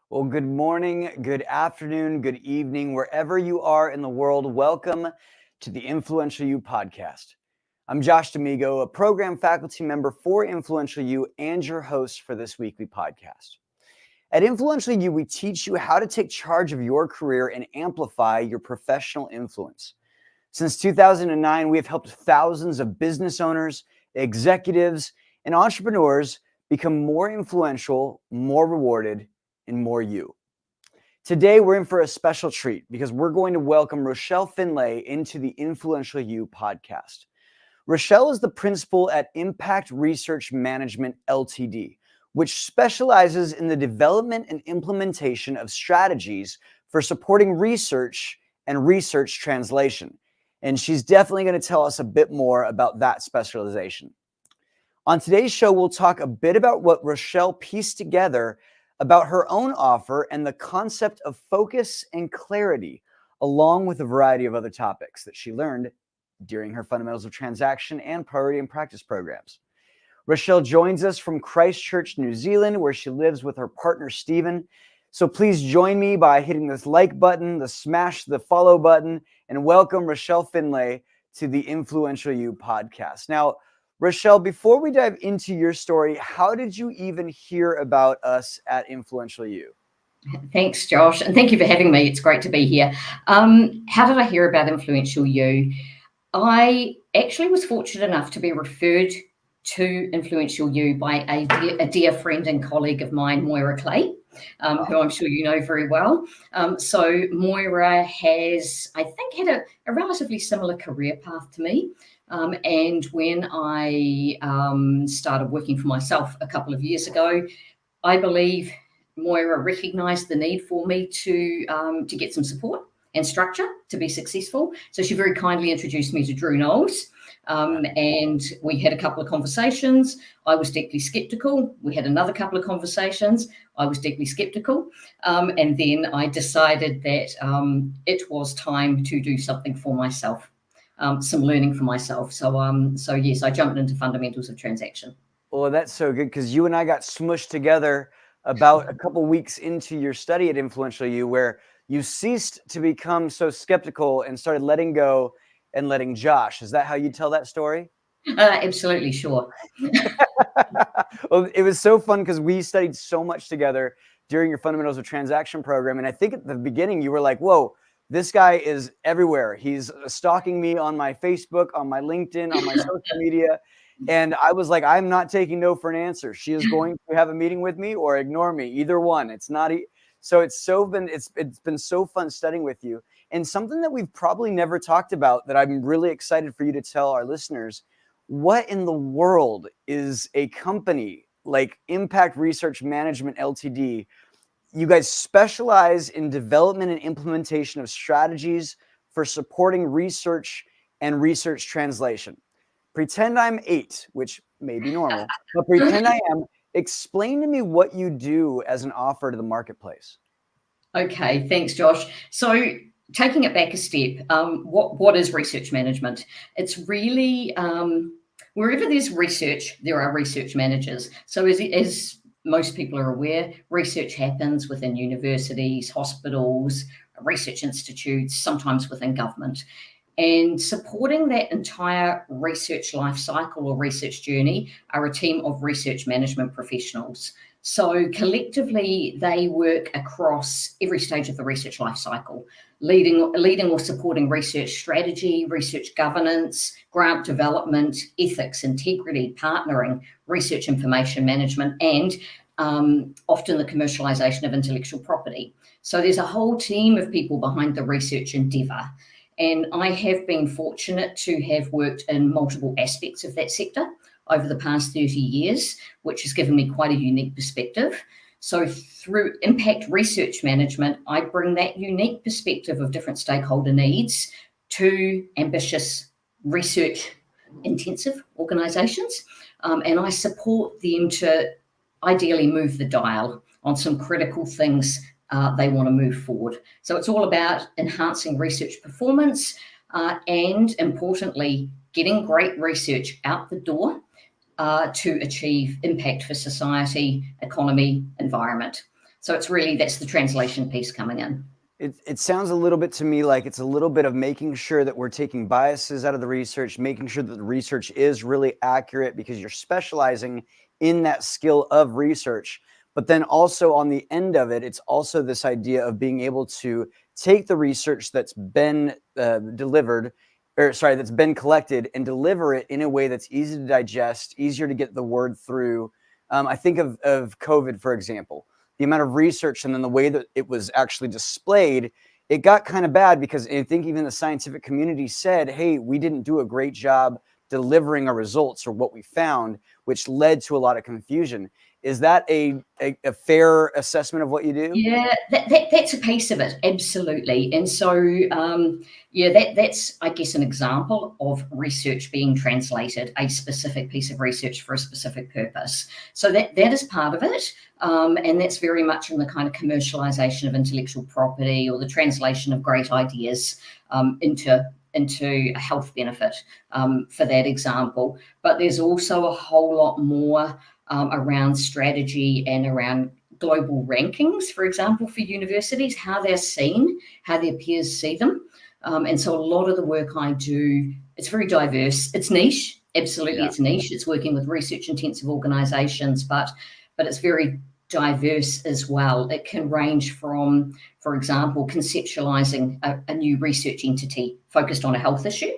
Well, good morning, good afternoon, good evening, wherever you are in the world. Welcome to the Influential You podcast. I'm Josh D'Amigo, a program faculty member for Influential You and your host for this weekly podcast. At Influential You, we teach you how to take charge of your career and amplify your professional influence. Since 2009, we have helped thousands of business owners, executives, and entrepreneurs become more influential, more rewarded, and more you. Today, we're in for a special treat because we're going to welcome Rochelle Finlay into the Influential You podcast. Rochelle is the principal at Impact Research Management Ltd., which specializes in the development and implementation of strategies for supporting research and research translation. And she's definitely going to tell us a bit more about that specialization. On today's show, we'll talk a bit about what Rochelle pieced together about her own offer and the concept of focus and clarity, along with a variety of other topics that she learned during her Fundamentals of Transaction and Priority and Practice programs. Rochelle joins us from Christchurch, New Zealand, where she lives with her partner, Stephen. So please join me by hitting this like button, smash the follow button, and welcome Rochelle Finlay to the Influential You podcast. Now, Rochelle, before we dive into your story, how did you even hear about us at Influential You? Thanks, Josh, and thank you for having me. It's great to be here. How did I hear about Influential You? I actually was fortunate enough to be referred to Influential You by a dear friend and colleague of mine, Moira Clay, who I'm sure you know very well. So Moira has, I think, had a relatively similar career path to me. And when I started working for myself a couple of years ago, I believe Moira recognised the need for me to get some support and structure to be successful. So she very kindly introduced me to Drew Knowles, and we had a couple of conversations. I was deeply skeptical. We had another couple of conversations. I was deeply skeptical. And then I decided that it was time to do something for myself, some learning for myself. So yes, I jumped into Fundamentals of Transaction. Well, that's so good because you and I got smushed together about a couple weeks into your study at Influential You, where you ceased to become so skeptical and started letting go and letting Josh. Is that how you tell that story? Absolutely, sure. Well, it was so fun because we studied so much together during your Fundamentals of Transaction program. And I think at the beginning you were like, whoa, this guy is everywhere. He's stalking me on my Facebook, on my LinkedIn, on my social media. And I was like, I'm not taking no for an answer. She is going to have a meeting with me or ignore me. Either one. It's not. So it's been so fun studying with you. And something that we've probably never talked about that I'm really excited for you to tell our listeners, what in the world is a company like Impact Research Management Ltd? You guys specialize in development and implementation of strategies for supporting research and research translation. Pretend I'm 8, which may be normal, but pretend I am. Explain to me what you do as an offer to the marketplace. Okay, thanks, Josh. So taking it back a step, what is research management? It's really wherever there's research, there are research managers. So as most people are aware, research happens within universities, hospitals, research institutes, sometimes within government. And supporting that entire research life cycle or research journey are a team of research management professionals. So collectively, they work across every stage of the research life cycle, leading or supporting research strategy, research governance, grant development, ethics, integrity, partnering, research information management, and often the commercialization of intellectual property. So there's a whole team of people behind the research endeavour. And I have been fortunate to have worked in multiple aspects of that sector over the past 30 years, which has given me quite a unique perspective. So through impact research management, I bring that unique perspective of different stakeholder needs to ambitious research intensive organisations. And I support them to ideally move the dial on some critical things they want to move forward. So it's all about enhancing research performance and, importantly, getting great research out the door to achieve impact for society, economy, environment. So it's really, that's the translation piece coming in. It sounds a little bit to me like it's a little bit of making sure that we're taking biases out of the research, making sure that the research is really accurate because you're specializing in that skill of research. But then also on the end of it, it's also this idea of being able to take the research that's been that's been collected and deliver it in a way that's easy to digest, easier to get the word through. I think of COVID, for example. The amount of research and then the way that it was actually displayed, it got kind of bad because I think even the scientific community said, hey, we didn't do a great job delivering our results or what we found, which led to a lot of confusion. Is that a fair assessment of what you do? Yeah, that's a piece of it, absolutely. And so, that's, I guess, an example of research being translated, a specific piece of research for a specific purpose. So that is part of it, and that's very much in the kind of commercialization of intellectual property or the translation of great ideas into a health benefit for that example. But there's also a whole lot more around strategy and around global rankings, for example, for universities, how they're seen, how their peers see them. And so a lot of the work I do, it's very diverse. It's niche. Absolutely, It's niche. It's working with research-intensive organizations, but it's very diverse as well. It can range from, for example, conceptualizing a new research entity focused on a health issue,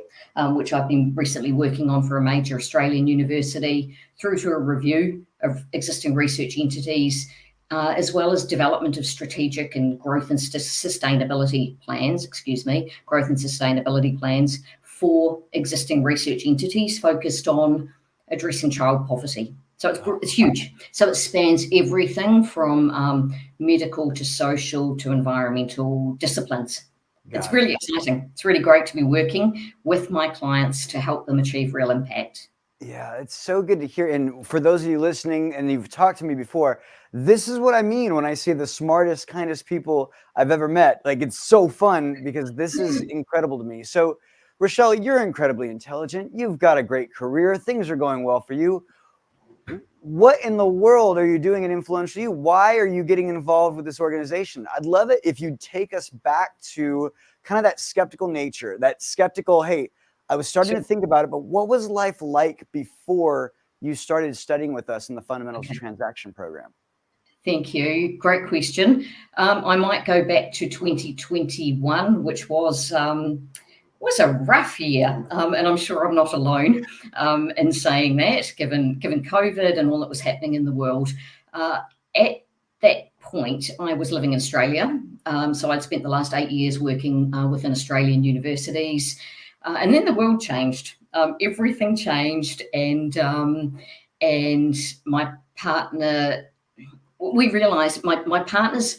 which I've been recently working on for a major Australian university, through to a review of existing research entities, as well as development of strategic and growth and sustainability plans, for existing research entities focused on addressing child poverty. So it's huge. So it spans everything from medical to social to environmental disciplines. It's really exciting. It's really great to be working with my clients to help them achieve real impact. Yeah, it's so good to hear. And for those of you listening, and you've talked to me before, this is what I mean when I say the smartest, kindest people I've ever met. Like, it's so fun because this is incredible to me. So, Rochelle, you're incredibly intelligent. You've got a great career. Things are going well for you. What in the world are you doing at Influential You? Why are you getting involved with this organization? I'd love it if you'd take us back to kind of that skeptical nature, that skeptical, hey, I was starting to think about it, but what was life like before you started studying with us in the Fundamentals of Transaction program? Thank you. Great question. I might go back to 2021, which was a rough year, and I'm sure I'm not alone in saying that, given COVID and all that was happening in the world. At that point, I was living in Australia, so I'd spent the last 8 years working within Australian universities, and then the world changed. Everything changed, and my partner. We realised my partner's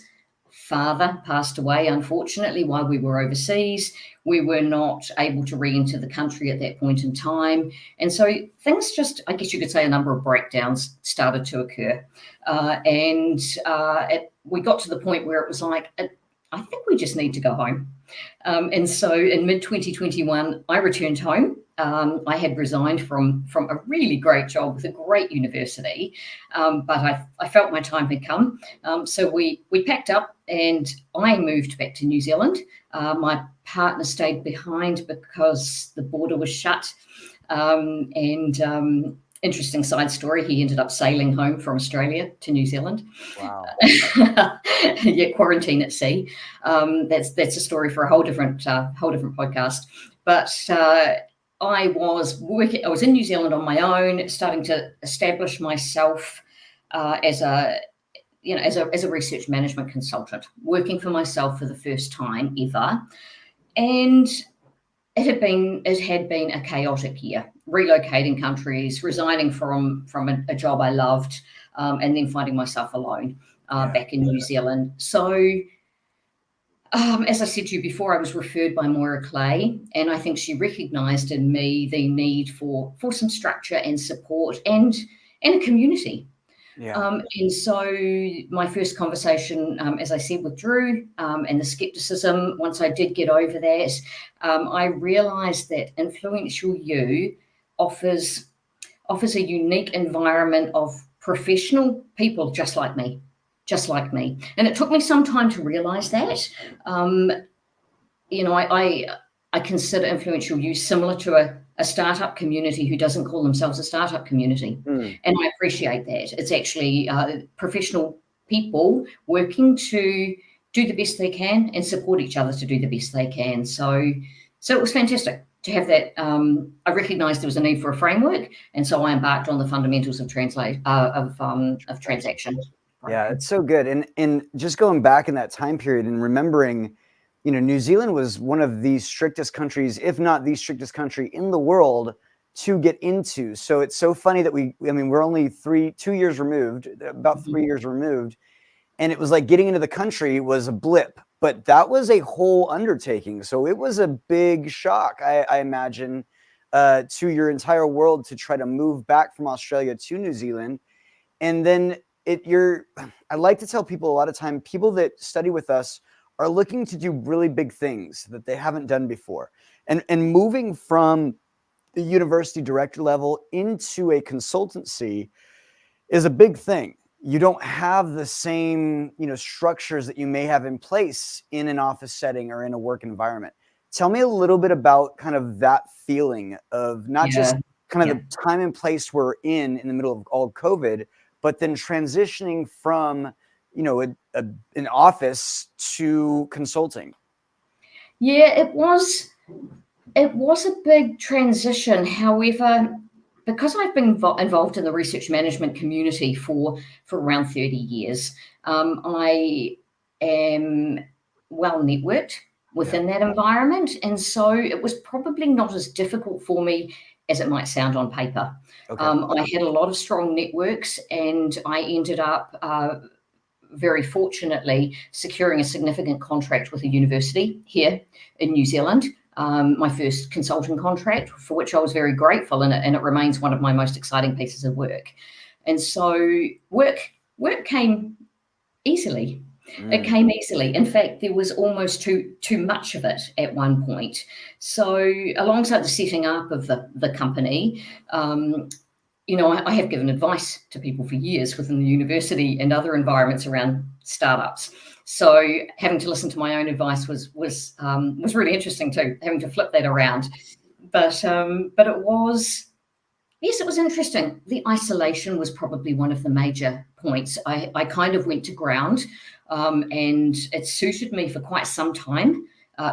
father passed away, unfortunately, while we were overseas. We were not able to re-enter the country at that point in time. And so things just, I guess you could say, a number of breakdowns started to occur. We got to the point where it was like, I think we just need to go home. And so in mid-2021, I returned home. I had resigned from a really great job with a great university, but I felt my time had come. So we packed up and I moved back to New Zealand. My partner stayed behind because the border was shut. Interesting side story, he ended up sailing home from Australia to New Zealand. Wow. Yeah, quarantine at sea. That's a story for a whole different podcast. But I was in New Zealand on my own, starting to establish myself as a research management consultant, working for myself for the first time ever. And it had been a chaotic year, relocating countries, resigning from a job I loved, and then finding myself alone back in New Zealand. So, as I said to you before, I was referred by Moira Clay, and I think she recognised in me the need for some structure and support and a community. Yeah. And so my first conversation, as I said, with Drew and the skepticism, once I did get over that, I realised that Influential You offers offers a unique environment of professional people just like me. And it took me some time to realize that. I consider Influential You similar to a startup community who doesn't call themselves a startup community. And I appreciate that. It's actually professional people working to do the best they can and support each other to do the best they can. So it was fantastic to have that. I recognized there was a need for a framework, and so I embarked on the fundamentals of transaction. Yeah, it's so good. And just going back in that time period and remembering, New Zealand was one of the strictest countries, if not the strictest country in the world to get into. So it's so funny that we're only 2 years removed, about 3 years removed. And it was like getting into the country was a blip, but that was a whole undertaking. So it was a big shock, I imagine, to your entire world to try to move back from Australia to New Zealand. And then I like to tell people a lot of time, people that study with us are looking to do really big things that they haven't done before. And moving from the university director level into a consultancy is a big thing. You don't have the same, structures that you may have in place in an office setting or in a work environment. Tell me a little bit about kind of that feeling of not just kind of the time and place we're in the middle of all COVID, but then transitioning from, an office to consulting. Yeah, it was a big transition. However, because I've been involved in the research management community for around 30 years, I am well networked within that environment. And so it was probably not as difficult for me as it might sound on paper. Okay. I had a lot of strong networks, and I ended up very fortunately securing a significant contract with a university here in New Zealand. My first consulting contract, for which I was very grateful, and it remains one of my most exciting pieces of work. And so work came easily. It came easily. In fact, there was almost too much of it at one point. So alongside the setting up of the company, I have given advice to people for years within the university and other environments around startups. So having to listen to my own advice was really interesting too, having to flip that around. But it was, yes, it was interesting. The isolation was probably one of the major points. I kind of went to ground, and it suited me for quite some time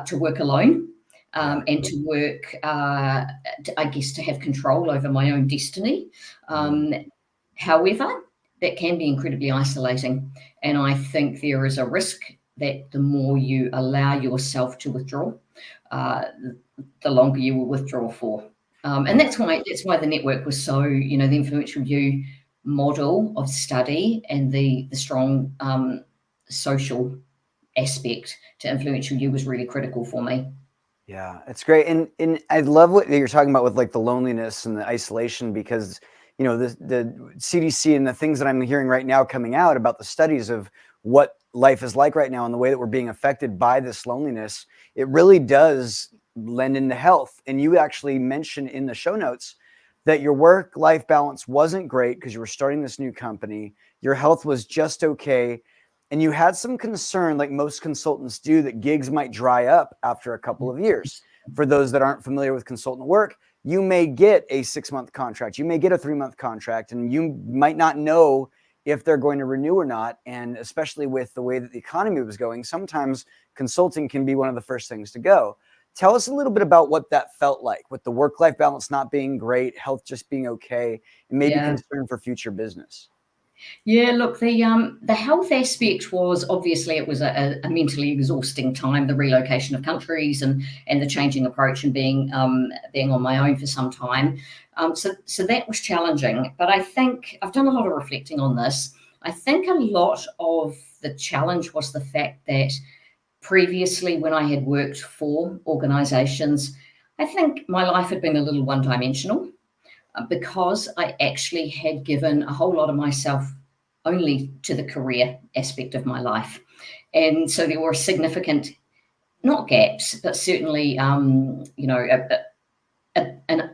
to work alone. And to work, I guess, to have control over my own destiny. However, that can be incredibly isolating. And I think there is a risk that the more you allow yourself to withdraw, the longer you will withdraw for. And that's why the network was so, the Influential You model of study and the strong social aspect to Influential You was really critical for me. Yeah, it's great. And I love what you're talking about with like the loneliness and the isolation, because, the CDC and the things that I'm hearing right now coming out about the studies of what life is like right now and the way that we're being affected by this loneliness, it really does lend into health. And you actually mentioned in the show notes that your work-life balance wasn't great because you were starting this new company. Your health was just okay. And you had some concern, like most consultants do, that gigs might dry up after a couple of years. For those that aren't familiar with consultant work, you may get a 6-month contract, you may get a 3-month contract, and you might not know if they're going to renew or not. And especially with the way that the economy was going, sometimes consulting can be one of the first things to go. Tell us a little bit about what that felt like, with the work-life balance not being great, health just being okay, and maybe concern for future business. Yeah, look, the health aspect was obviously, it was a mentally exhausting time, the relocation of countries and the changing approach, and being on my own for some time. So that was challenging. But I think I've done a lot of reflecting on this. I think a lot of the challenge was the fact that previously, when I had worked for organizations, I think my life had been a little one-dimensional, because I actually had given a whole lot of myself only to the career aspect of my life. And so there were significant, not gaps, but certainly, an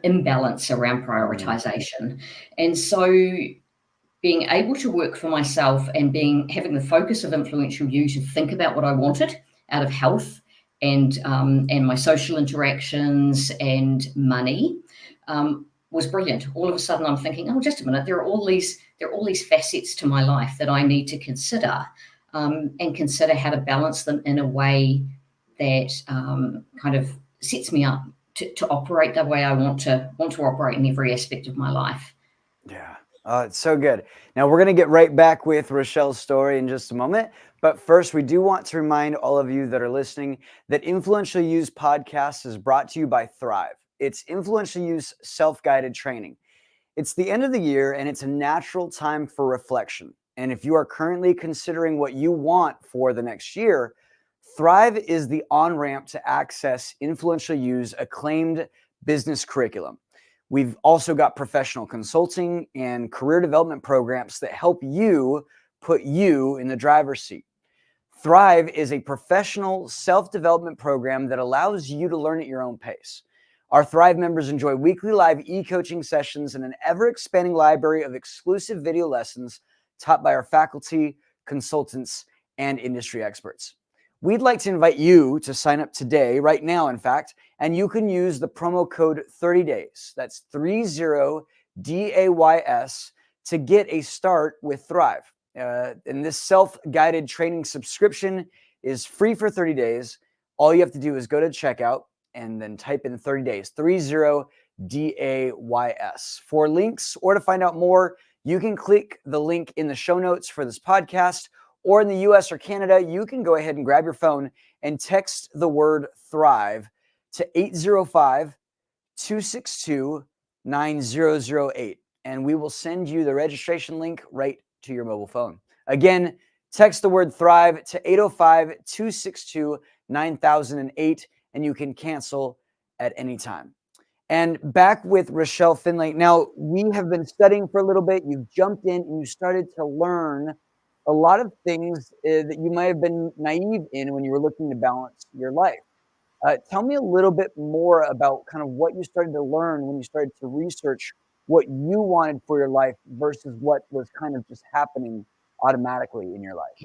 imbalance around prioritization. And so being able to work for myself and having the focus of Influential You to think about what I wanted out of health and my social interactions and money was brilliant. All of a sudden, I'm thinking, oh, just a minute, there are all these facets to my life that I need to consider, and consider how to balance them in a way that kind of sets me up to operate the way I want to operate in every aspect of my life. Yeah. Oh, it's so good. Now we're going to get right back with Rochelle's story in just a moment. But first, we do want to remind all of you that are listening that Influential You's podcast is brought to you by Thrive. It's Influential You's self-guided training. It's the end of the year, and it's a natural time for reflection. And if you are currently considering what you want for the next year, Thrive is the on-ramp to access Influential You's acclaimed business curriculum. We've also got professional consulting and career development programs that help you put you in the driver's seat. Thrive is a professional self-development program that allows you to learn at your own pace. Our Thrive members enjoy weekly live e-coaching sessions and an ever-expanding library of exclusive video lessons taught by our faculty, consultants, and industry experts. We'd like to invite you to sign up today, right now, in fact, and you can use the promo code 30days. That's 30DAYS to get a start with Thrive. And this self-guided training subscription is free for 30 days. All you have to do is go to checkout and then type in 30 days, 30DAYS. For links or to find out more, you can click the link in the show notes for this podcast, or in the US or Canada, you can go ahead and grab your phone and text the word Thrive to 805-262-9008. And we will send you the registration link right to your mobile phone. Again, text the word Thrive to 805-262-9008, and you can cancel at any time. And back with Rochelle Finlay. Now, we have been studying for a little bit. You've jumped in and you started to learn a lot of things that you might have been naive in when you were looking to balance your life. Tell me a little bit more about kind of what you started to learn when you started to research what you wanted for your life versus what was kind of just happening automatically in your life.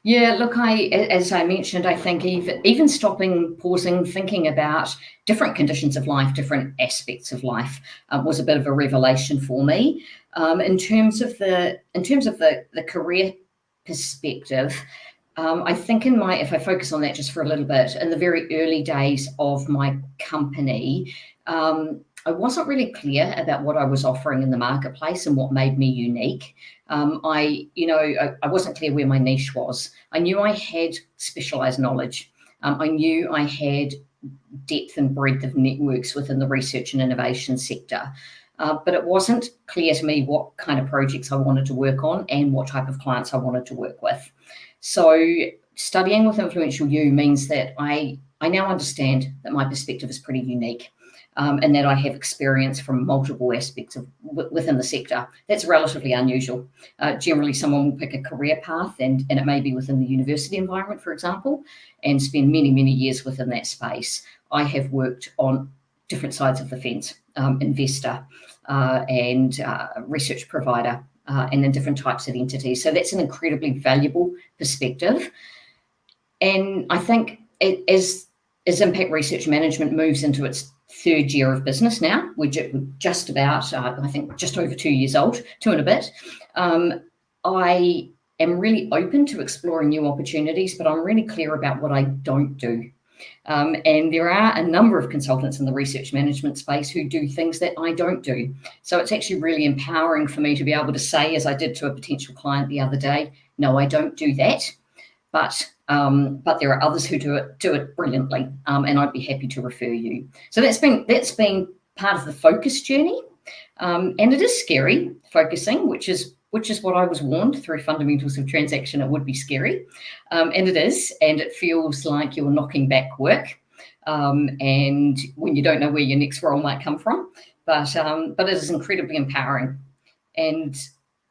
Yeah. Look, as I mentioned, I think even stopping, pausing, thinking about different conditions of life, different aspects of life, was a bit of a revelation for me. In terms of the career perspective, I think if I focus on that just for a little bit, in the very early days of my company, I wasn't really clear about what I was offering in the marketplace and what made me unique. I wasn't clear where my niche was. I knew I had specialized knowledge. I knew I had depth and breadth of networks within the research and innovation sector. But it wasn't clear to me what kind of projects I wanted to work on and what type of clients I wanted to work with. So studying with Influential You means that I now understand that my perspective is pretty unique. And that I have experience from multiple aspects within the sector. That's relatively unusual. Generally, someone will pick a career path, and it may be within the university environment, for example, and spend many, many years within that space. I have worked on different sides of the fence, investor and research provider, and in different types of entities. So that's an incredibly valuable perspective. And I think as impact research management moves into its third year of business now, we're just about, I think, just over 2 years old, 2 and a bit. I am really open to exploring new opportunities, but I'm really clear about what I don't do. And there are a number of consultants in the research management space who do things that I don't do. So it's actually really empowering for me to be able to say, as I did to a potential client the other day, no, I don't do that. But there are others who do it brilliantly, and I'd be happy to refer you. So that's been part of the focus journey, and it is scary focusing, which is what I was warned through Fundamentals of Transaction. It would be scary, and it is, and it feels like you're knocking back work, and when you don't know where your next role might come from. But it is incredibly empowering, and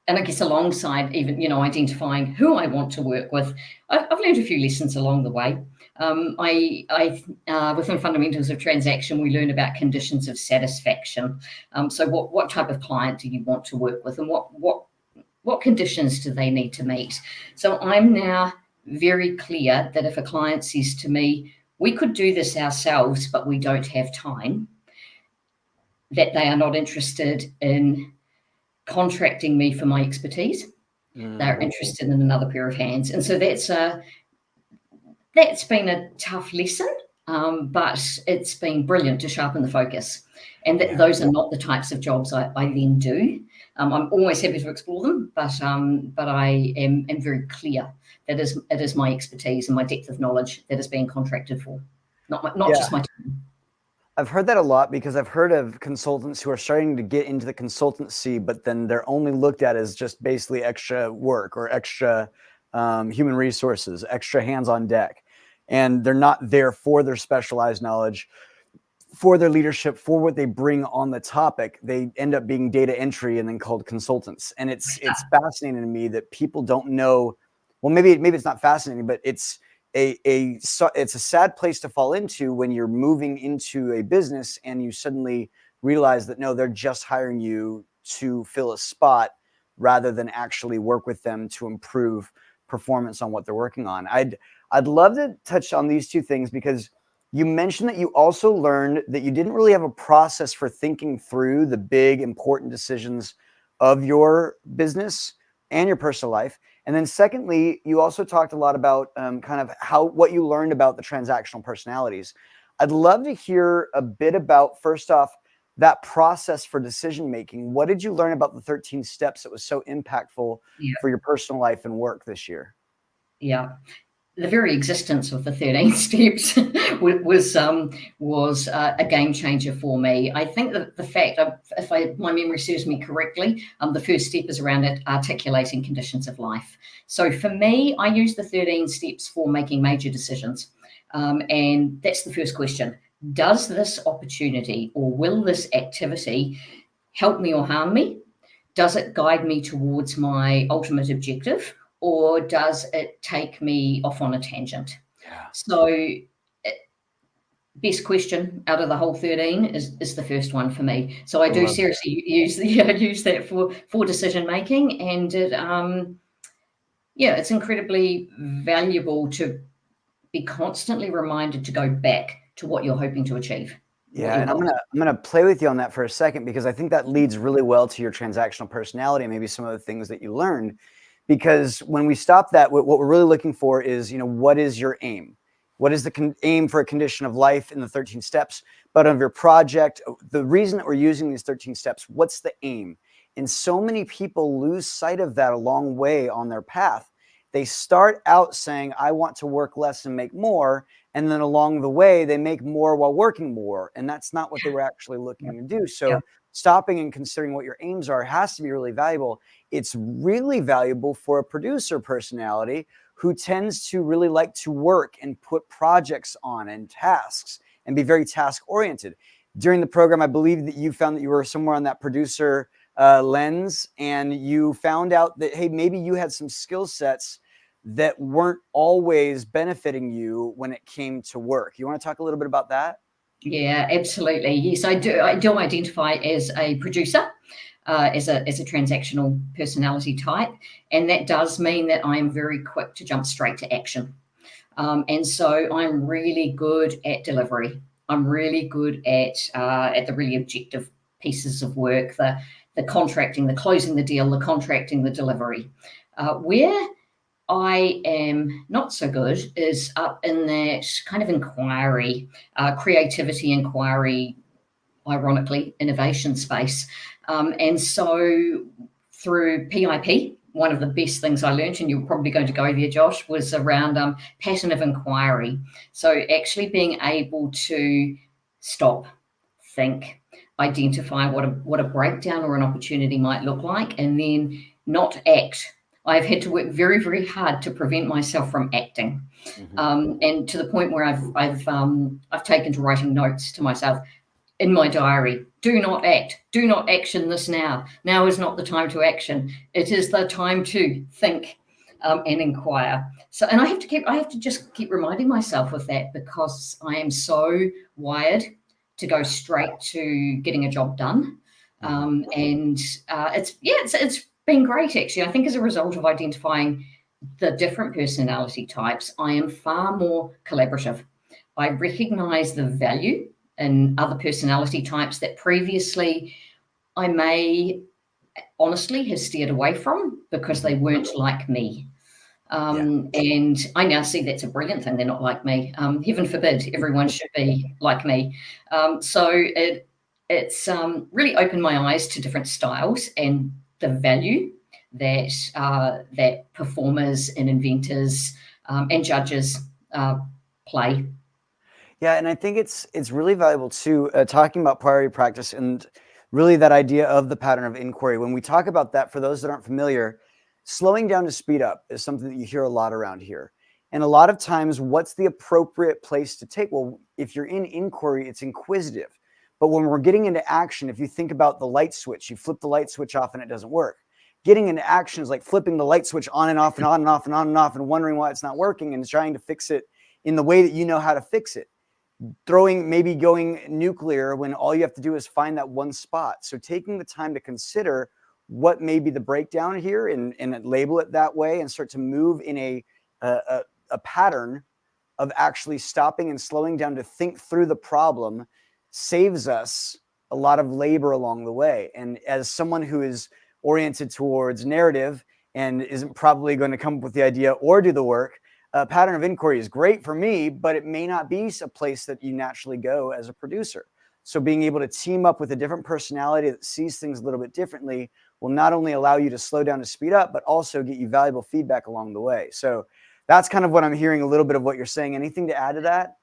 and I guess alongside even, identifying who I want to work with, I've learned a few lessons along the way. Within Fundamentals of Transaction, we learn about conditions of satisfaction. So what type of client do you want to work with, and what conditions do they need to meet? So I'm now very clear that if a client says to me, we could do this ourselves, but we don't have time, that they are not interested in contracting me for my expertise. They're interested in another pair of hands. And so that's been a tough lesson, but it's been brilliant to sharpen the focus. And those are not the types of jobs I then do. I'm always happy to explore them, but I am very clear that it is my expertise and my depth of knowledge that is being contracted for, not just my time. I've heard that a lot, because I've heard of consultants who are starting to get into the consultancy, but then they're only looked at as just basically extra work or extra human resources, extra hands on deck. And they're not there for their specialized knowledge, for their leadership, for what they bring on the topic. They end up being data entry and then called consultants. And it's fascinating to me that people don't know. Well, maybe it's not fascinating, but it's a sad place to fall into when you're moving into a business and you suddenly realize that no, they're just hiring you to fill a spot rather than actually work with them to improve performance on what they're working on. I'd love to touch on these two things, because you mentioned that you also learned that you didn't really have a process for thinking through the big important decisions of your business and your personal life. And then secondly, you also talked a lot about kind of what you learned about the transactional personalities. I'd love to hear a bit about, first off, that process for decision making. What did you learn about the 13 steps that was so impactful for your personal life and work this year? Yeah. The very existence of the 13 steps was a game changer for me. I think that the fact, if my memory serves me correctly, the first step is around articulating conditions of life. So for me, I use the 13 steps for making major decisions. And that's the first question. Does this opportunity or will this activity help me or harm me? Does it guide me towards my ultimate objective? Or does it take me off on a tangent? Yeah. So best question out of the whole 13 is the first one for me. So I do seriously use that for decision making, and it's incredibly valuable to be constantly reminded to go back to what you're hoping to achieve. Yeah, and I'm gonna play with you on that for a second, because I think that leads really well to your transactional personality and maybe some of the things that you learned. Because when we stop that, what we're really looking for is, what is your aim? What is the aim for a condition of life in the 13 steps, but of your project? The reason that we're using these 13 steps, what's the aim? And so many people lose sight of that along the way on their path. They start out saying, I want to work less and make more. And then along the way, they make more while working more. And that's not what they were actually looking to do. So stopping and considering what your aims are has to be really valuable. It's really valuable for a producer personality who tends to really like to work and put projects on and tasks and be very task oriented. During the program, I believe that you found that you were somewhere on that producer lens, and you found out that, hey, maybe you had some skill sets that weren't always benefiting you when it came to work. You want to talk a little bit about that? Yeah, absolutely. Yes, I do identify as a producer, as a transactional personality type, and that does mean that I am very quick to jump straight to action. And so I'm really good at delivery. I'm really good at the really objective pieces of work, the contracting, the closing the deal, the contracting, the delivery. Where I am not so good is up in that kind of inquiry, creativity inquiry, ironically, innovation space. And so through PIP, one of the best things I learned, and you're probably going to go there, Josh, was around pattern of inquiry. So actually being able to stop, think, identify what a breakdown or an opportunity might look like, and then not act. I've had to work very, very hard to prevent myself from acting, and to the point where I've taken to writing notes to myself. in my diary, do not act, do not action this now. Now is not the time to action. It is the time to think and inquire. So, and I have to just keep reminding myself of that, because I am so wired to go straight to getting a job done. And it's been great, actually. I think as a result of identifying the different personality types, I am far more collaborative. I recognize the value in other personality types that previously I may honestly have steered away from because they weren't like me. And I now see that's a brilliant thing. They're not like me. Heaven forbid everyone should be like me. It's really opened my eyes to different styles and the value that performers and inventors and judges play. Yeah, and I think it's really valuable too, talking about priority practice and really that idea of the pattern of inquiry. When we talk about that, for those that aren't familiar, slowing down to speed up is something that you hear a lot around here. And a lot of times, what's the appropriate place to take? Well, if you're in inquiry, it's inquisitive. But when we're getting into action, if you think about the light switch, you flip the light switch off and it doesn't work. Getting into action is like flipping the light switch on and off and on and off and on and off and wondering why it's not working and trying to fix it in the way that you know how to fix it. Maybe going nuclear when all you have to do is find that one spot. So taking the time to consider what may be the breakdown here and label it that way and start to move in a pattern of actually stopping and slowing down to think through the problem saves us a lot of labor along the way. And as someone who is oriented towards narrative and isn't probably going to come up with the idea or do the work, a pattern of inquiry is great for me, but it may not be a place that you naturally go as a producer. So being able to team up with a different personality that sees things a little bit differently will not only allow you to slow down to speed up, but also get you valuable feedback along the way. So that's kind of what I'm hearing, a little bit of what you're saying. Anything to add to that?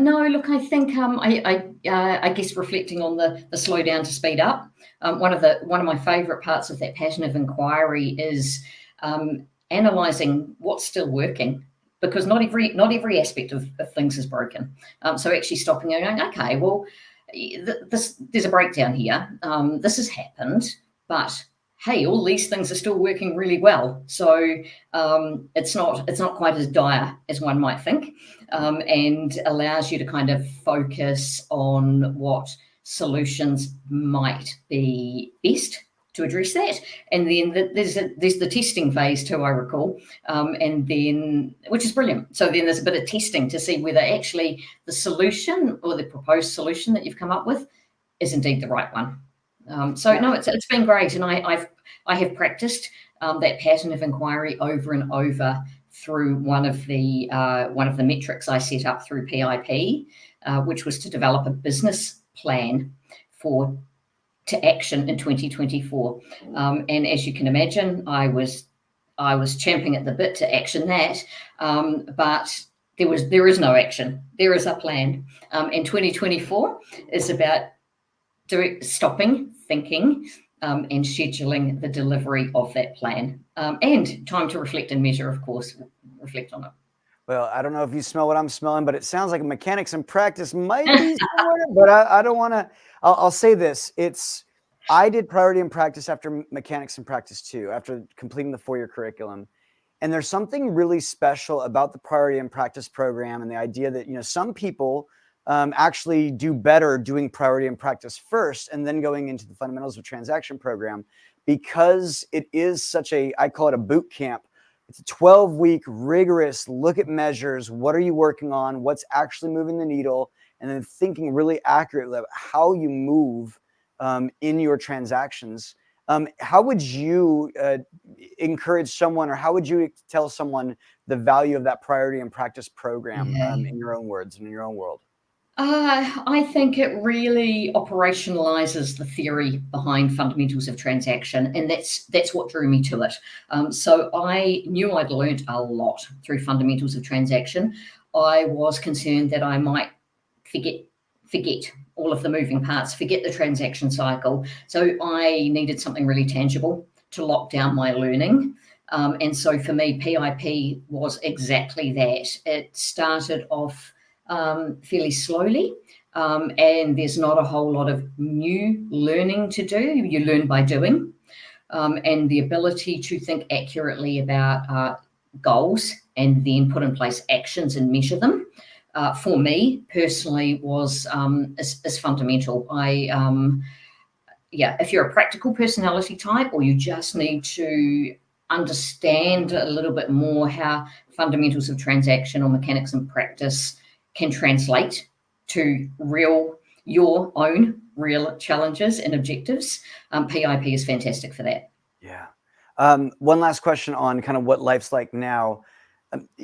No, look, I think I guess reflecting on the slow down to speed up, one of my favourite parts of that pattern of inquiry is analysing what's still working, because not every aspect of things is broken. So actually stopping and going, okay, well, there's a breakdown here. This has happened, but hey, all these things are still working really well. So it's not quite as dire as one might think, and allows you to kind of focus on what solutions might be best to address that. And then there's the testing phase too, I recall, and then, which is brilliant. So then there's a bit of testing to see whether actually the solution or the proposed solution that you've come up with is indeed the right one. No, it's been great, and I have practiced that pattern of inquiry over and over through one of the metrics I set up through PIP, which was to develop a business plan to action in 2024. And as you can imagine, I was champing at the bit to action that, but there is no action. There is a plan, and 2024 is about stopping, thinking, and scheduling the delivery of that plan, and time to reflect and measure, of course, reflect on it. Well, I don't know if you smell what I'm smelling, but it sounds like mechanics in practice might be similar, but I don't want to. I'll say this. I did priority in practice after mechanics in practice too, after completing the 4-year curriculum. And there's something really special about the priority in practice program and the idea that, some people actually do better doing priority in practice first and then going into the fundamentals of transaction program, because it is I call it a boot camp. It's a 12-week rigorous look at measures. What are you working on? What's actually moving the needle? And then thinking really accurately about how you move in your transactions. How would you encourage someone, or how would you tell someone the value of that priority and practice program in your own words and in your own world? I think it really operationalizes the theory behind fundamentals of transaction, and that's what drew me to it. So I knew I'd learned a lot through fundamentals of transaction. I was concerned that I might forget all of the moving parts, forget the transaction cycle. So I needed something really tangible to lock down my learning. And so for me, PIP was exactly that. It started off fairly slowly, and there's not a whole lot of new learning to do. You learn by doing, and the ability to think accurately about goals and then put in place actions and measure them. For me personally, is fundamental. If you're a practical personality type, or you just need to understand a little bit more how fundamentals of transaction or mechanics in practice can translate to your own real challenges and objectives, PIP is fantastic for that. Yeah. One last question on kind of what life's like now.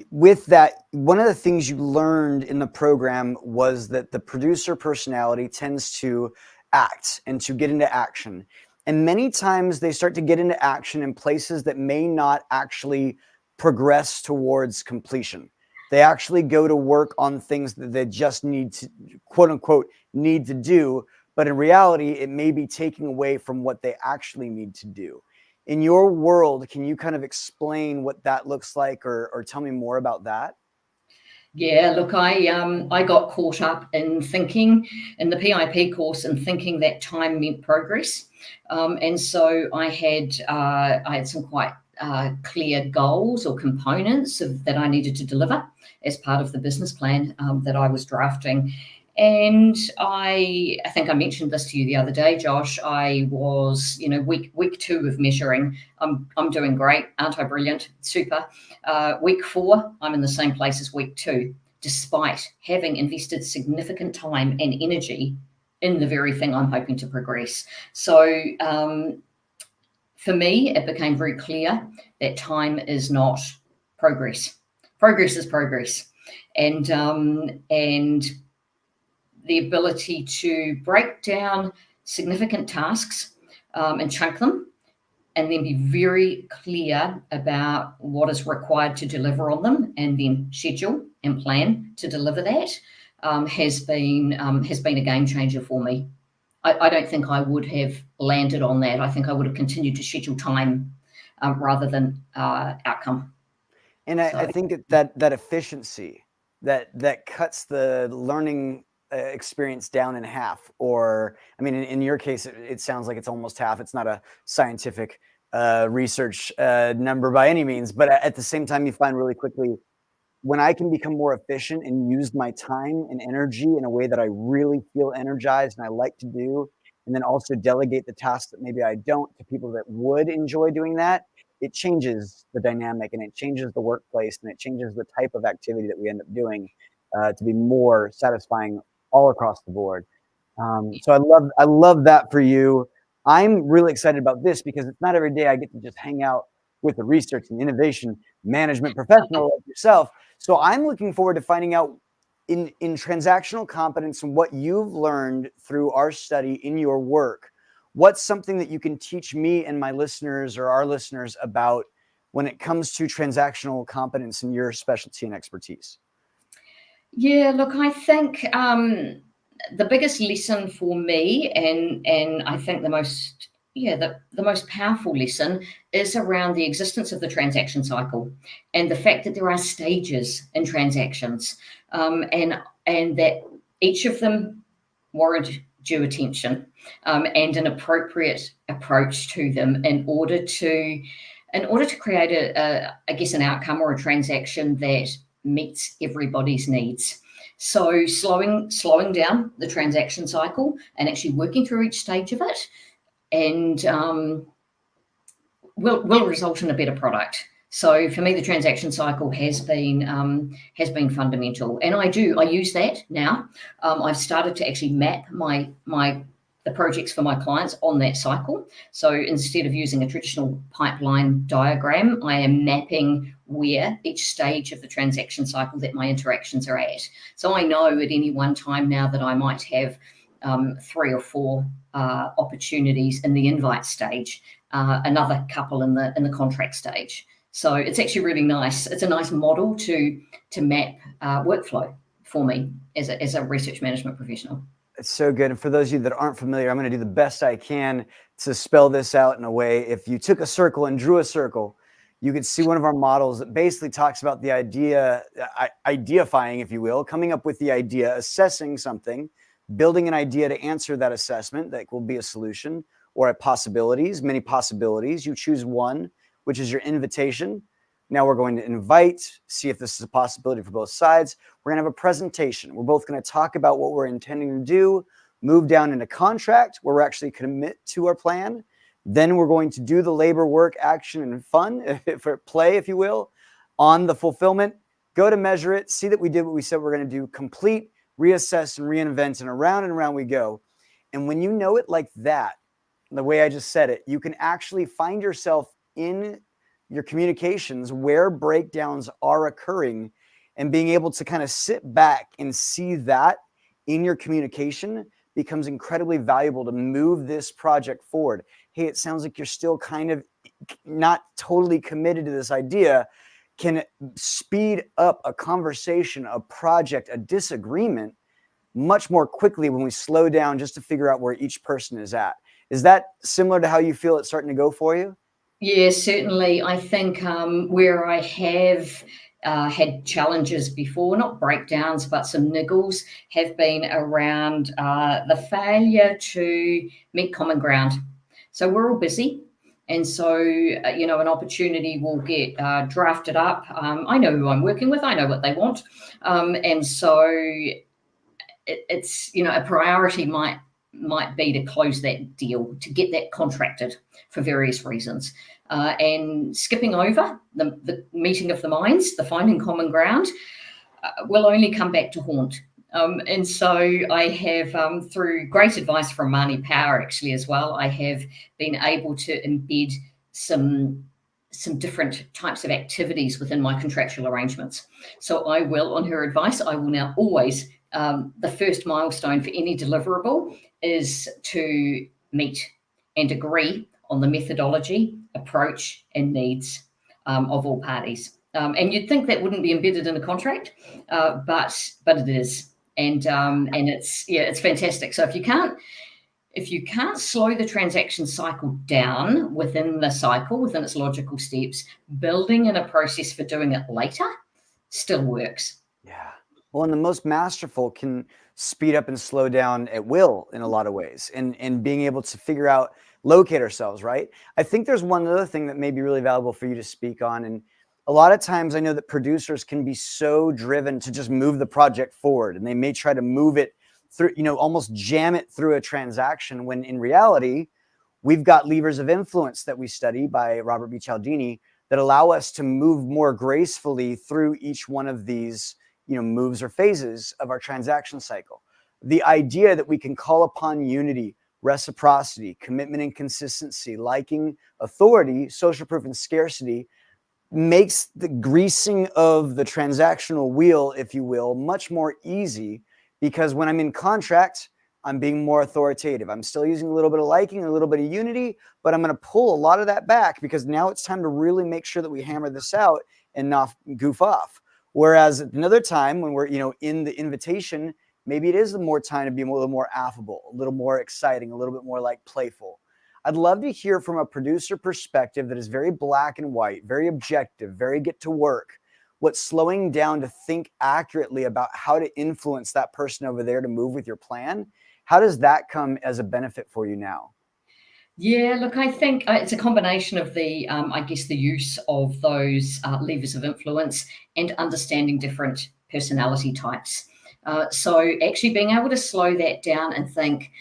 With that, one of the things you learned in the program was that the producer personality tends to act and to get into action. And many times they start to get into action in places that may not actually progress towards completion. They actually go to work on things that they just need to, quote unquote, need to do. But in reality, it may be taking away from what they actually need to do. In your world, can you kind of explain what that looks like, or tell me more about that? Yeah, look, I got caught up in thinking in the PIP course and thinking that time meant progress, and so I had some quite clear goals or components that I needed to deliver as part of the business plan that I was drafting. And I think I mentioned this to you the other day, Josh. I was, week 2 of measuring. I'm doing great, aren't I? Brilliant, super. Week 4, I'm in the same place as week 2, despite having invested significant time and energy in the very thing I'm hoping to progress. So for me, it became very clear that time is not progress. Progress is progress, and the ability to break down significant tasks and chunk them, and then be very clear about what is required to deliver on them, and then schedule and plan to deliver that, has been a game changer for me. I don't think I would have landed on that. I think I would have continued to schedule time rather than outcome. And I think that efficiency that cuts the learning experience down in half, or I mean, in your case, it sounds like it's almost half. It's not a scientific research number by any means, but at the same time, you find really quickly, when I can become more efficient and use my time and energy in a way that I really feel energized and I like to do, and then also delegate the tasks that maybe I don't to people that would enjoy doing that, it changes the dynamic, and it changes the workplace, and it changes the type of activity that we end up doing to be more satisfying all across the board. So I love that for you. I'm really excited about this because it's not every day I get to just hang out with a research and innovation management professional like yourself. So I'm looking forward to finding out in transactional competence and what you've learned through our study in your work. What's something that you can teach me and my listeners, or our listeners, about when it comes to transactional competence and your specialty and expertise? Yeah, look, I think the biggest lesson for me, and I think the most powerful lesson, is around the existence of the transaction cycle, and the fact that there are stages in transactions, and that each of them warrant due attention, and an appropriate approach to them in order to create an outcome or a transaction that meets everybody's needs. So slowing down the transaction cycle and actually working through each stage of it, and will result in a better product. So for me, the transaction cycle has been fundamental, and I use that now. I've started to actually map the projects for my clients on that cycle. So instead of using a traditional pipeline diagram, I am mapping where each stage of the transaction cycle that my interactions are at. So I know at any one time now that I might have 3 or 4 opportunities in the invite stage, another couple in the contract stage. So it's actually really nice. It's a nice model to map workflow for me as a research management professional. It's so good. And for those of you that aren't familiar, I'm going to do the best I can to spell this out in a way. If you took a circle and drew a circle, you could see one of our models that basically talks about the ideafying, if you will, coming up with the idea, assessing something, building an idea to answer that assessment that will be a solution or a possibilities, many possibilities. You choose one, which is your invitation. Now we're going to invite, see if this is a possibility for both sides. We're going to have a presentation. We're both going to talk about what we're intending to do, move down into contract where we're actually commit to our plan. Then we're going to do the labor, work, action, and fun, for play, if you will, on the fulfillment. Go to measure it, see that we did what we said we're going to do, complete, reassess, and reinvent, and around we go. And when you know it like that, the way I just said it, you can actually find yourself in your communications where breakdowns are occurring, and being able to kind of sit back and see that in your communication becomes incredibly valuable to move this project forward. Hey, it sounds like you're still kind of not totally committed to this idea. Can speed up a conversation, a project, a disagreement much more quickly when we slow down just to figure out where each person is at. Is that similar to how you feel it's starting to go for you? Yeah, certainly. I think where I have had challenges before, not breakdowns, but some niggles, have been around the failure to meet common ground. So we're all busy. And so, an opportunity will get drafted up. I know who I'm working with. I know what they want. And so it's, a priority might be to close that deal, to get that contracted for various reasons. And skipping over the meeting of the minds, the finding common ground, will only come back to haunt. And so I have, through great advice from Marnie Power, actually, as well, I have been able to embed some different types of activities within my contractual arrangements. So I will, on her advice, I will now always, the first milestone for any deliverable is to meet and agree on the methodology, approach, and needs of all parties. And you'd think that wouldn't be embedded in a contract, but it is, and it's fantastic. So if you can't slow the transaction cycle down within the cycle, within its logical steps, building in a process for doing it later still works. Yeah. Well, and the most masterful can speed up and slow down at will in a lot of ways, and being able to figure out, locate ourselves, right? I think there's one other thing that may be really valuable for you to speak on. And a lot of times I know that producers can be so driven to just move the project forward, and they may try to move it through, almost jam it through a transaction, when in reality, we've got levers of influence that we study by Robert B. Cialdini that allow us to move more gracefully through each one of these, moves or phases of our transaction cycle. The idea that we can call upon unity, reciprocity, commitment and consistency, liking, authority, social proof, and scarcity makes the greasing of the transactional wheel, if you will, much more easy, because when I'm in contract, I'm being more authoritative. I'm still using a little bit of liking, a little bit of unity, but I'm going to pull a lot of that back, because now it's time to really make sure that we hammer this out and not goof off. Whereas at another time when we're, in the invitation, maybe it is more time to be a little more affable, a little more exciting, a little bit more like playful. I'd love to hear from a producer perspective that is very black and white, very objective, very get to work. What's slowing down to think accurately about how to influence that person over there to move with your plan? How does that come as a benefit for you now? Yeah, look, I think it's a combination of the use of those levers of influence and understanding different personality types. So actually being able to slow that down and think,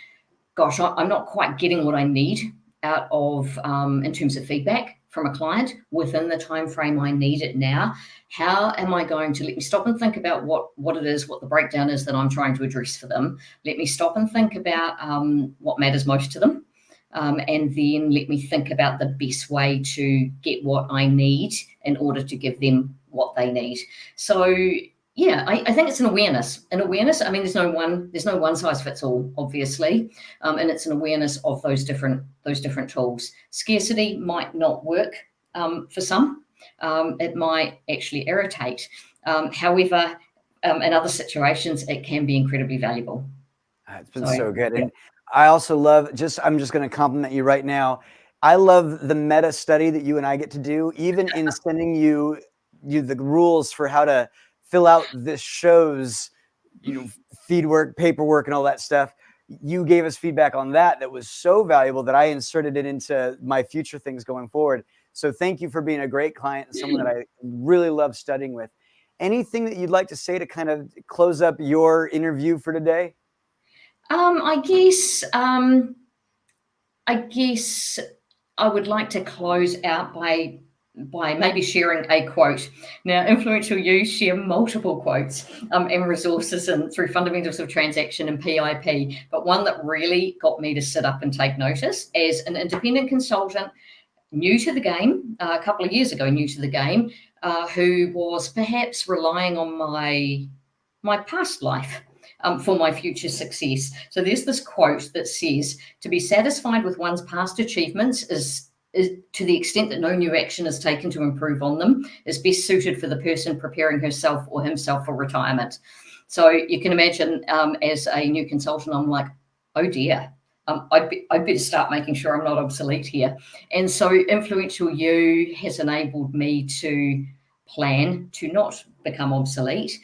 gosh, I'm not quite getting what I need out of in terms of feedback from a client within the time frame I need it now. How am I going to, let me stop and think about what it is, what the breakdown is that I'm trying to address for them. Let me stop and think about what matters most to them. And then let me think about the best way to get what I need in order to give them what they need. So yeah, I think it's an awareness. An awareness. I mean, there's no one size fits all, obviously, and it's an awareness of those different tools. Scarcity might not work for some. It might actually irritate. However, in other situations, it can be incredibly valuable. It's been so good. Yeah. And I also love, I'm just going to compliment you right now. I love the meta study that you and I get to do, even in sending you the rules for how to fill out this show's feed work, paperwork, and all that stuff. You gave us feedback on that was so valuable that I inserted it into my future things going forward. So thank you for being a great client and someone that I really love studying with. Anything that you'd like to say to kind of close up your interview for today? I guess I would like to close out by maybe sharing a quote. Now, Influential You share multiple quotes and resources through Fundamentals of Transaction and PIP, but one that really got me to sit up and take notice as an independent consultant, new to the game, a couple of years ago, new to the game, who was perhaps relying on my past life for my future success. So there's this quote that says, "To be satisfied with one's past achievements is to the extent that no new action is taken to improve on them, is best suited for the person preparing herself or himself for retirement." So you can imagine, as a new consultant, I'm like, oh dear, I'd better start making sure I'm not obsolete here. And so Influential You has enabled me to plan to not become obsolete,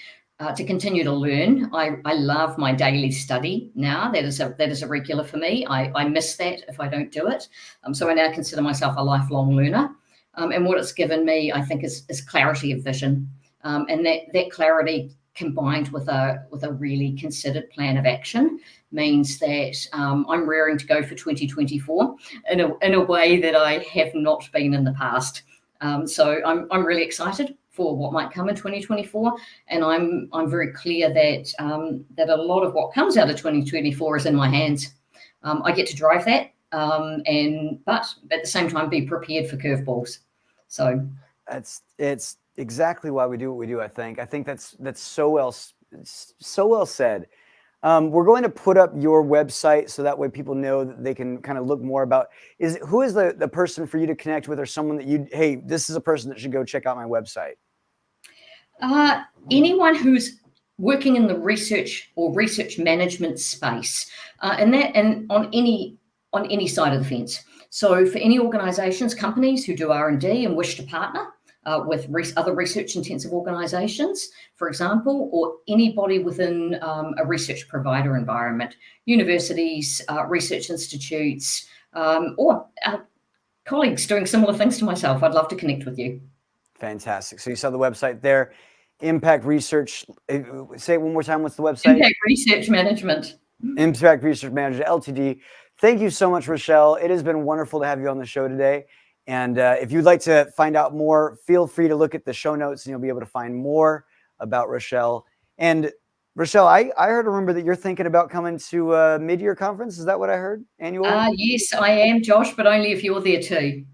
to continue to learn. I love my daily study now. That is a regular for me. I miss that if I don't do it. So I now consider myself a lifelong learner. And what it's given me, I think, is clarity of vision. And that clarity combined with a really considered plan of action means that I'm raring to go for 2024 in a way that I have not been in the past. So I'm really excited for what might come in 2024, and I'm very clear that that a lot of what comes out of 2024 is in my hands. I get to drive that, but at the same time be prepared for curveballs. So it's exactly why we do what we do. I think that's so well said. We're going to put up your website so that way people know that they can kind of look more about who is the person for you to connect with, or someone that hey, this is a person that should go check out my website. Anyone who's working in the research or research management space, and on any side of the fence. So for any organizations, companies who do R&D and wish to partner with other research-intensive organizations, for example, or anybody within a research provider environment, universities, research institutes, or colleagues doing similar things to myself, I'd love to connect with you. Fantastic. So you saw the website there, Impact Research. Say it one more time. What's the website? Impact Research Management. Impact Research Manager, Ltd. Thank you so much, Rochelle. It has been wonderful to have you on the show today. And if you'd like to find out more, feel free to look at the show notes and you'll be able to find more about Rochelle. And Rochelle, I heard, remember that you're thinking about coming to a mid-year conference. Is that what I heard? Annual? Yes, I am, Josh, but only if you're there too.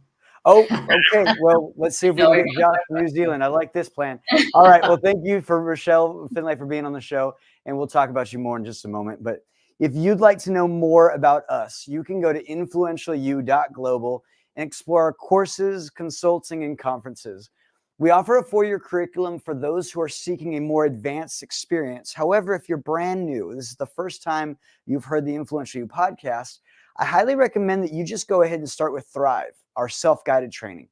Oh, okay. Well, let's see if we can get Josh from New Zealand. I like this plan. All right. Well, thank you for Rochelle Finlay for being on the show, and we'll talk about you more in just a moment. But if you'd like to know more about us, you can go to influentialu.global and explore our courses, consulting, and conferences. We offer a 4-year curriculum for those who are seeking a more advanced experience. However, if you're brand new, this is the first time you've heard the Influential You podcast, I highly recommend that you just go ahead and start with Thrive, our self-guided training.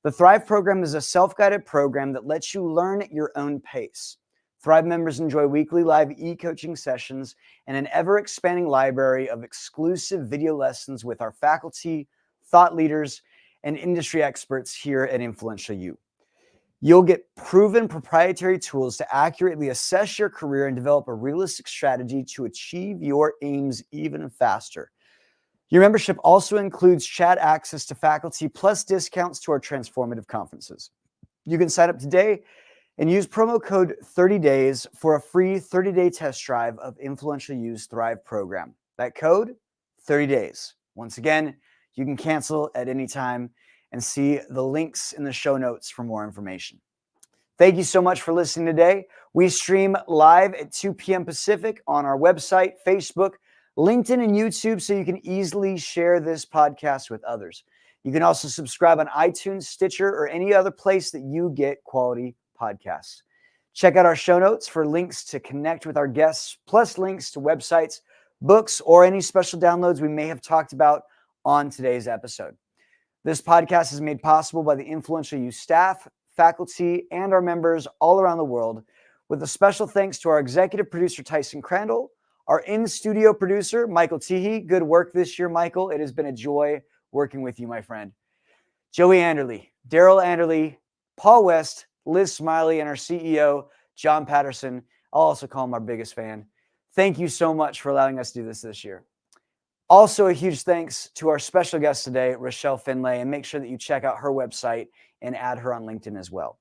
The Thrive program is a self-guided program that lets you learn at your own pace. Thrive members enjoy weekly live e-coaching sessions and an ever-expanding library of exclusive video lessons with our faculty, thought leaders, and industry experts here at Influential You. You'll get proven proprietary tools to accurately assess your career and develop a realistic strategy to achieve your aims even faster. Your membership also includes chat access to faculty plus discounts to our transformative conferences. You can sign up today and use promo code 30days for a free 30-day test drive of Influential You's Thrive program. That code, 30days. Once again, you can cancel at any time and see the links in the show notes for more information. Thank you so much for listening today. We stream live at 2 p.m. Pacific on our website, Facebook, LinkedIn, and YouTube, so you can easily share this podcast with others. You can also subscribe on iTunes, Stitcher, or any other place that you get quality podcasts. Check out our show notes for links to connect with our guests, plus links to websites, books, or any special downloads we may have talked about on today's episode. This podcast is made possible by the Influential You staff, faculty, and our members all around the world. with a special thanks to our executive producer, Tyson Crandall, our in-studio producer, Michael Teehee. Good work this year, Michael. It has been a joy working with you, my friend. Joey Anderley, Daryl Anderley, Paul West, Liz Smiley, and our CEO, John Patterson. I'll also call him our biggest fan. Thank you so much for allowing us to do this year. Also, a huge thanks to our special guest today, Rochelle Finlay, and make sure that you check out her website and add her on LinkedIn as well.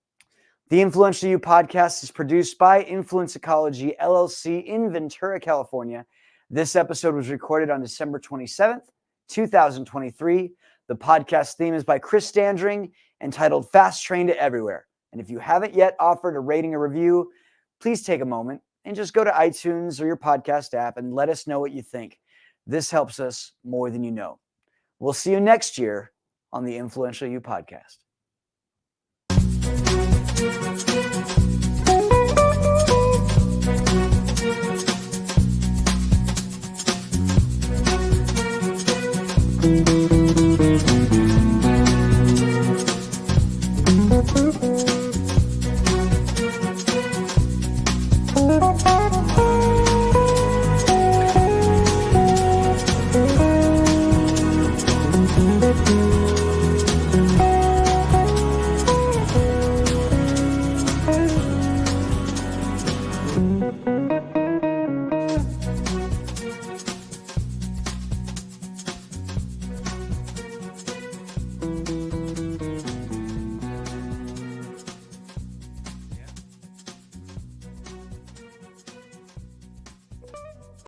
The Influential You podcast is produced by Influence Ecology, LLC in Ventura, California. This episode was recorded on December 27th, 2023. The podcast theme is by Chris Standring, entitled Fast Train to Everywhere. And if you haven't yet offered a rating or review, please take a moment and just go to iTunes or your podcast app and let us know what you think. This helps us more than you know. We'll see you next year on the Influential You podcast.